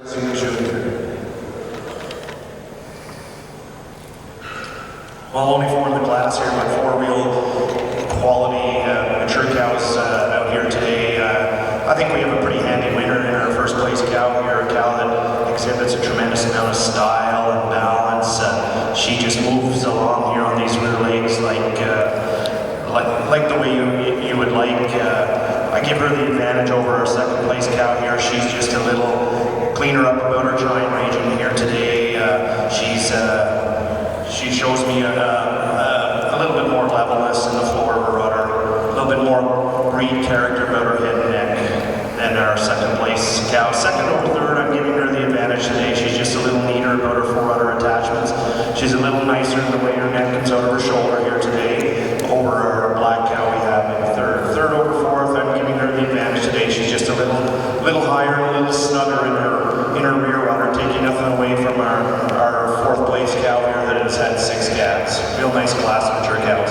Well, only four in the class here, but four real quality, mature cows out here today. I think we have a pretty handy winner in our first place cow here, a cow that exhibits a tremendous amount of style and balance. She just moves along here on these rear legs like the way you would like. I give her the advantage over our second place cow here. She's just a little cleaner up about her joint region here today. She shows me a little bit more levelness in the floor of her udder, a little bit more breed character about her head and neck than our second place cow. Second over third, I'm giving her the advantage today. She's just a little neater about her fore-udder attachments. She's a little nicer in the way her neck comes out of her shoulder here today over our black cow we have in third. Third over fourth, I'm giving her the advantage today. She's just a little higher, a little snugger in her rear udder, taking nothing away from our fourth place cow here that has had 6 calves. Real nice class of mature cows.